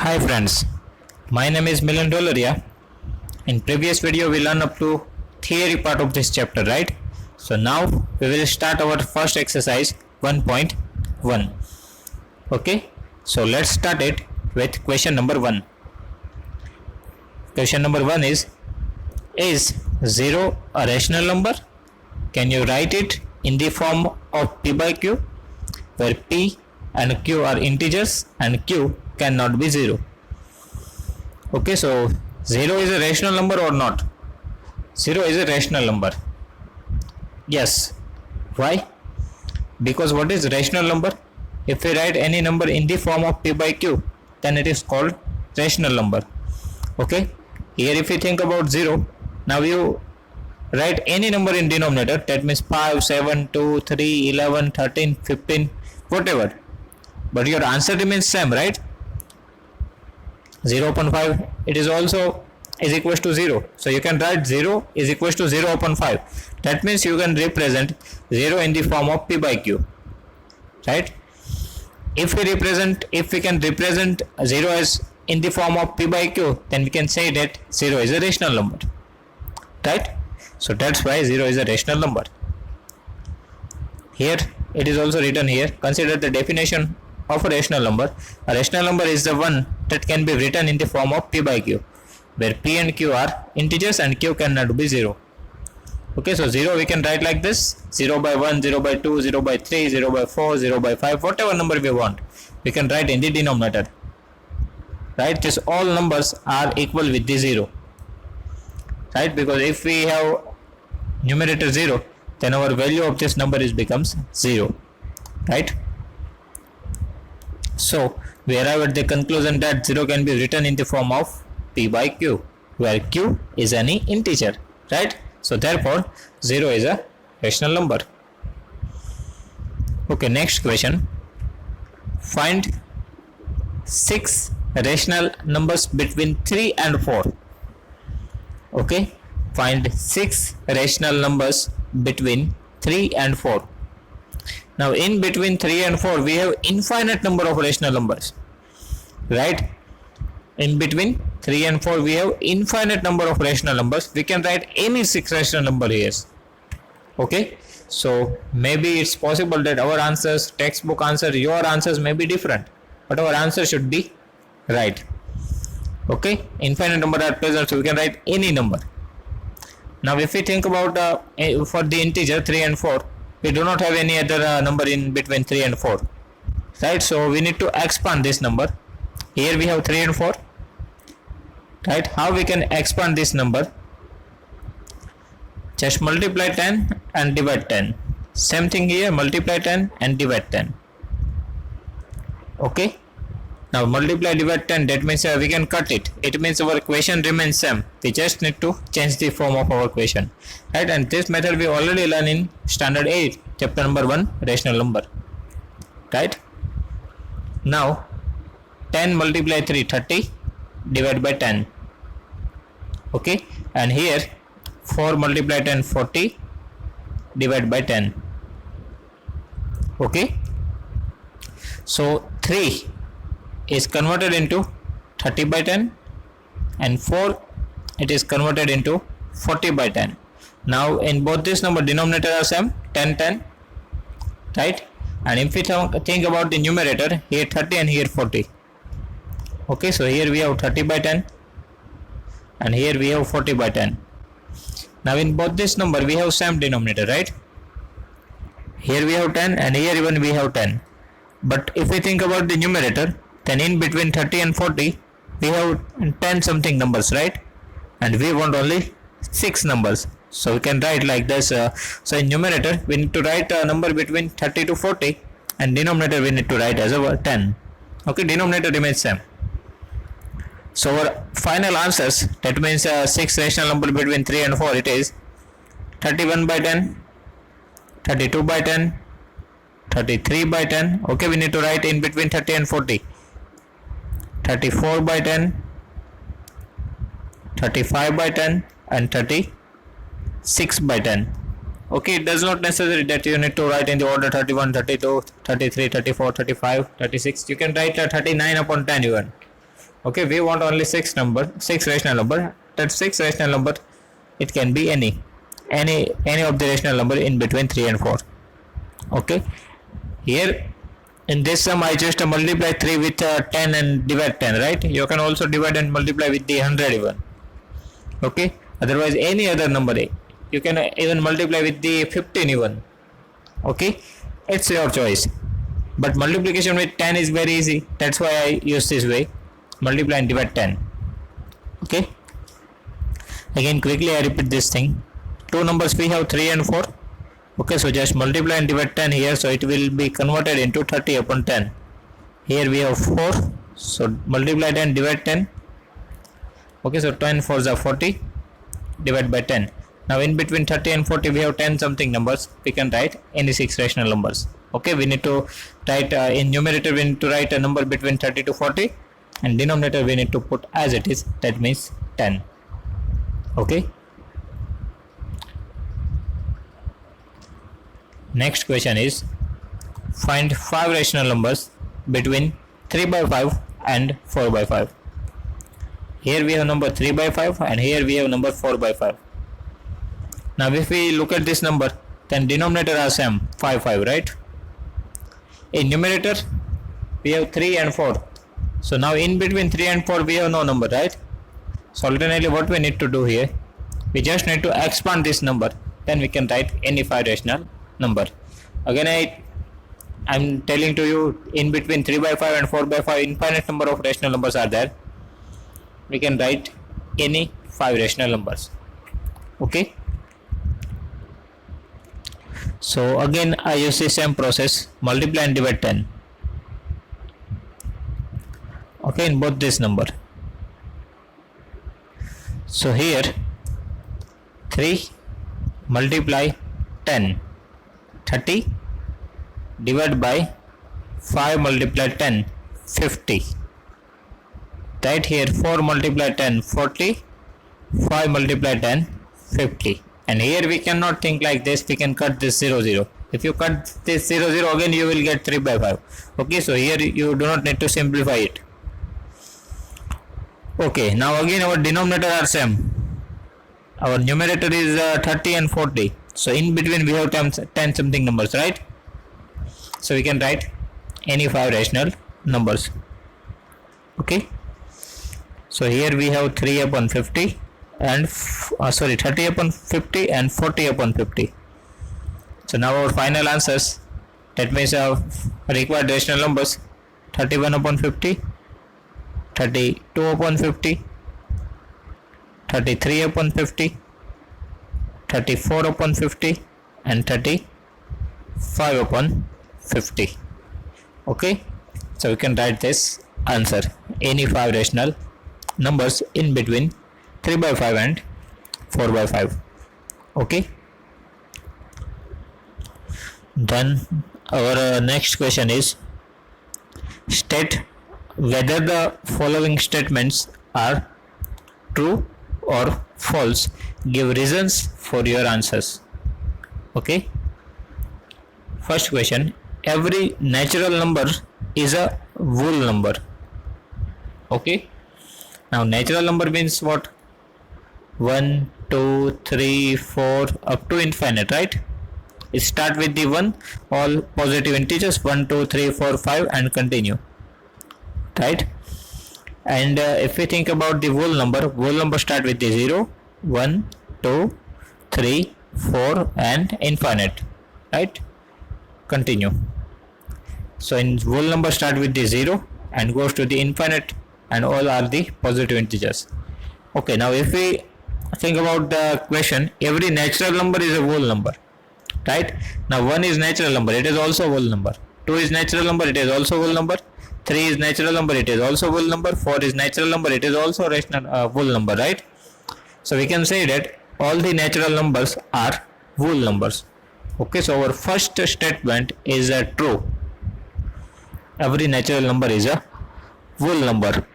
Hi friends, my name is Milan Dolaria. In previous video we learned up to theory part of this chapter, right? So now we will start our first exercise 1.1. Okay, so let's start it with question number 1. Question number 1 is 0 a rational number? Can you write it in the form of P by Q, where P and Q are integers and Q cannot be 0? Okay, so 0 is a rational number or not? 0 is a rational number. Yes. Why? Because what is rational number? If we write any number in the form of P by Q, then it is called rational number. Okay, here if you think about 0, now you write any number in denominator, that means 5, 7, 2, 3, 11, 13, 15, whatever, but your answer remains same, right? 0 upon 5, it is also is equals to 0, so you can write 0 is equals to 0 upon 5. That means you can represent 0 in the form of P by Q, right? If we can represent 0 as in the form of P by Q, then we can say that 0 is a rational number, right? So that's why 0 is a rational number. Here it is also written here, consider the definition of a rational number. A rational number is the one that can be written in the form of P by Q, where P and Q are integers and Q cannot be 0. Okay, so 0 we can write like this: 0 by 1, 0 by 2, 0 by 3, 0 by 4, 0 by 5, whatever number we want, we can write in the denominator, right? This all numbers are equal with the 0, right? Because if we have numerator 0, then our value of this number becomes 0, right? So we arrive at the conclusion that 0 can be written in the form of P by Q, where Q is any integer, right? So therefore 0 is a rational number. Okay, next question. Find 6 rational numbers between 3 and 4. Okay, find 6 rational numbers between 3 and 4. Now in between 3 and 4 we have infinite number of rational numbers, right? In between 3 and 4 we have infinite number of rational numbers. We can write any 6 rational number here. Okay, so maybe it's possible that our answers, textbook answer, your answers may be different, but our answer should be right. Okay, infinite number are present, so we can write any number. Now if we think about for the integer 3 and 4, we do not have any other number in between 3 and 4, right? So we need to expand this number. Here we have 3 and 4, right? How we can expand this number? Just multiply 10 and divide 10. Same thing here, multiply 10 and divide 10. Okay, now multiply divide 10, that means we can cut it. It means our equation remains same. We just need to change the form of our equation, right? And this method we already learned in standard 8, chapter number 1, rational number, right? Now 10 multiply 3, 30, divide by 10. Okay, and here 4 multiply 10, 40, divide by 10. Okay, so 3 is converted into 30 by 10 and 4 it is converted into 40 by 10. Now in both this number denominator are same, 10 10, right? And if we think about the numerator, here 30 and here 40. Okay, so here we have 30 by 10 and here we have 40 by 10. Now in both this number we have same denominator, right? Here we have 10 and here even we have 10. But if we think about the numerator, then in between 30 and 40 we have 10 something numbers, right? And we want only 6 numbers, so we can write like this. So in numerator we need to write a number between 30 to 40, and denominator we need to write as a 10. Okay, denominator remains same. So our final answers, that means 6 rational number between 3 and 4, it is 31 by 10, 32 by 10, 33 by 10. Okay, we need to write in between 30 and 40. 34 by 10, 35 by 10 and 36 by 10. Okay, it does not necessary that you need to write in the order 31, 32, 33, 34, 35, 36. You can write 39 upon 10 even. Okay, we want only 6 rational number. That 6 rational number, it can be any of the rational number in between 3 and 4. Okay, here in this sum I just multiply 3 with 10 and divide 10, right? You can also divide and multiply with the 100 even. Okay, otherwise any other number, you can even multiply with the 15 even. Okay, it's your choice, but multiplication with 10 is very easy. That's why I use this way, multiply and divide 10. Okay, again quickly I repeat this thing. Two numbers we have 3 and 4. Okay, so just multiply and divide 10 here, so it will be converted into 30 upon 10. Here we have 4, so multiply 10, divide 10. Okay, so 10 4s are 40, divide by 10. Now in between 30 and 40 we have 10 something numbers. We can write any 6 rational numbers. Okay, we need to write in numerator we need to write a number between 30 to 40, and denominator we need to put as it is, that means 10. Okay, next question is find 5 rational numbers between 3 by 5 and 4 by 5. Here we have number 3 by 5 and here we have number 4 by 5. Now if we look at this number, then denominator are same, 5 5, right? In numerator we have 3 and 4. So now in between 3 and 4 we have no number, right? So alternately what we need to do here, we just need to expand this number, then we can write any 5 rational number. Again I'm telling to you, in between 3 by 5 and 4 by 5 infinite number of rational numbers are there. We can write any 5 rational numbers. Okay, so again I use the same process, multiply and divide 10. Okay, in both this number. So here 3 multiply 10, 30, divide by 5 multiply 10, 50. Right, here 4 multiply 10, 40, 5 multiply 10, 50. And here we cannot think like this, we can cut this 0 0. If you cut this 0 0, again you will get 3 by 5. Okay, so here you do not need to simplify it. Okay, now again our denominator are same. Our numerator is 30 and 40. So in between we have 10 something numbers, right? So we can write any 5 rational numbers. Okay, so here we have 3 upon 50 and 30 upon 50 and 40 upon 50. So now our final answers, that means our required rational numbers, 31 upon 50, 32 upon 50, 33 upon 50, 34 upon 50 and 35 upon 50. Okay, so we can write this answer, any 5 rational numbers in between 3 by 5 and 4 by 5. Okay, then our next question is state whether the following statements are true or false. Give reasons for your answers. Okay, first question, every natural number is a whole number. Okay, now natural number means what? 1 2 3 4 up to infinite, right? It start with the 1, all positive integers, 1 2 3 4 5 and continue, right? And if we think about the whole number start with the 0, 1 2 3 4 and infinite, right? Continue. So in whole number start with the 0 and goes to the infinite, and all are the positive integers. Okay, now if we think about the question, every natural number is a whole number, right? Now 1 is natural number, it is also a whole number. 2 is natural number, it is also a whole number. 3 is natural number, it is also a whole number. 4 is natural number, it is also a rational whole number, right? So we can say that all the natural numbers are whole numbers. Okay, so our first statement is true. Every natural number is a whole number.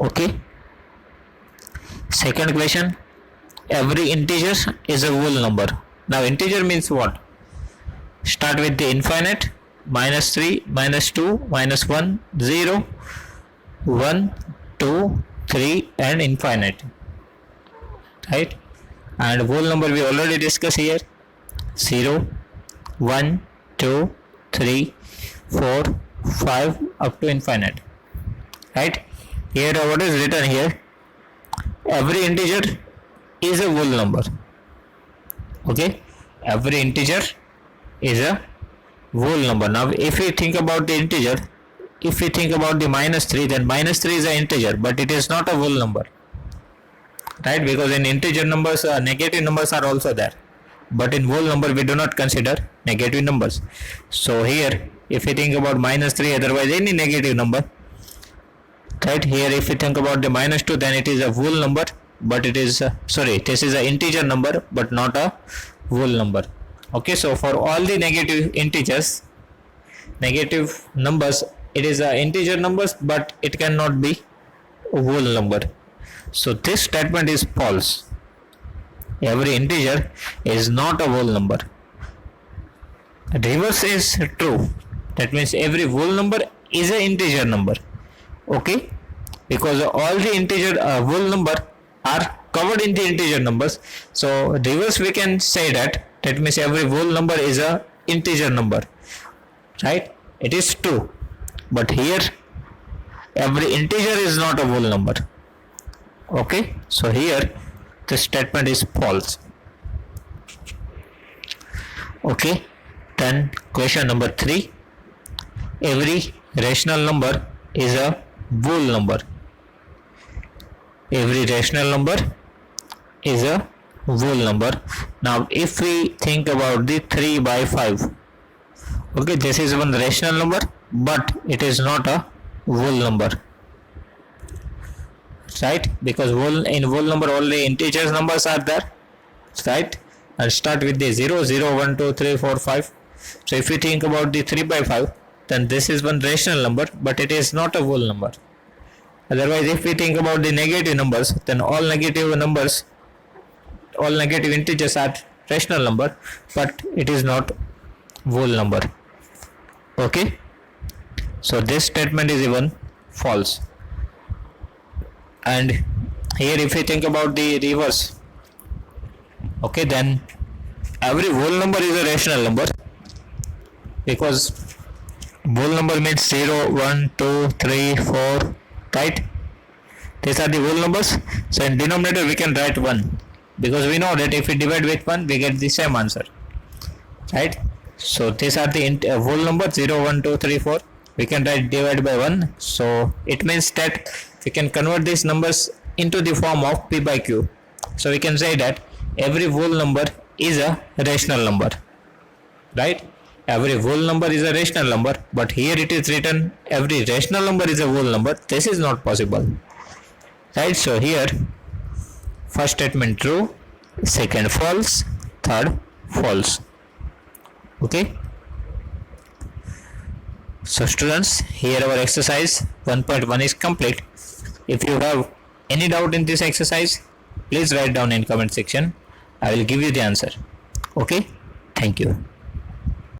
Okay, second question, every integer is a whole number. Now integer means what? Start with the infinite, -3, -2, -1, 0, 1, 2, 3 and infinite, right? And whole number we already discussed here, 0, 1, 2, 3, 4, 5 up to infinite, right? Here what is written here, every integer is a whole number. Okay, every integer is a whole number. Now if we think about the integer, if we think about the -3, then -3 is an integer, but it is not a whole number, right? Because in integer numbers negative numbers are also there, but in whole number we do not consider negative numbers. So here if we think about -3, otherwise any negative number, right? Here if we think about the -2, then it is a whole number, but it is this is an integer number but not a whole number. Okay, so for all the negative integers, negative numbers, it is a integer numbers but it cannot be a whole number. So this statement is false. Every integer is not a whole number. Reverse is true. That means every whole number is an integer number. Okay, because all the integer whole number are covered in the integer numbers. So reverse we can say that means every whole number is a integer number, right? It is true, but here every integer is not a whole number. Okay, so here the statement is false. Okay, then question number 3, every rational number is a whole number. Every rational number is a whole number. Now if we think about the 3 by 5, okay, this is one rational number but it is not a whole number, right? Because in whole number only integers numbers are there, right? And start with the 0, 0, 1, 2, 3, 4, 5. So if you think about the 3 by 5, then this is one rational number but it is not a whole number. Otherwise if we think about the negative numbers, then all negative numbers, all negative integers are rational number but it is not whole number. Okay, so this statement is even false. And here if we think about the reverse, okay, then every whole number is a rational number, because whole number means 0, 1, 2, 3, 4, right? These are the whole numbers. So in denominator we can write 1, because we know that if we divide with 1 we get the same answer, right? So these are the whole number 0, 1, 2, 3, 4. We can write divide by 1. So it means that we can convert these numbers into the form of p by q. So we can say that every whole number is a rational number, right? Every whole number is a rational number, but here it is written every rational number is a whole number. This is not possible, right? So here first statement true, second false, third false. Okay, so students, here our exercise 1.1 is complete. If you have any doubt in this exercise, please write down in comment section. I will give you the answer. Okay, thank you.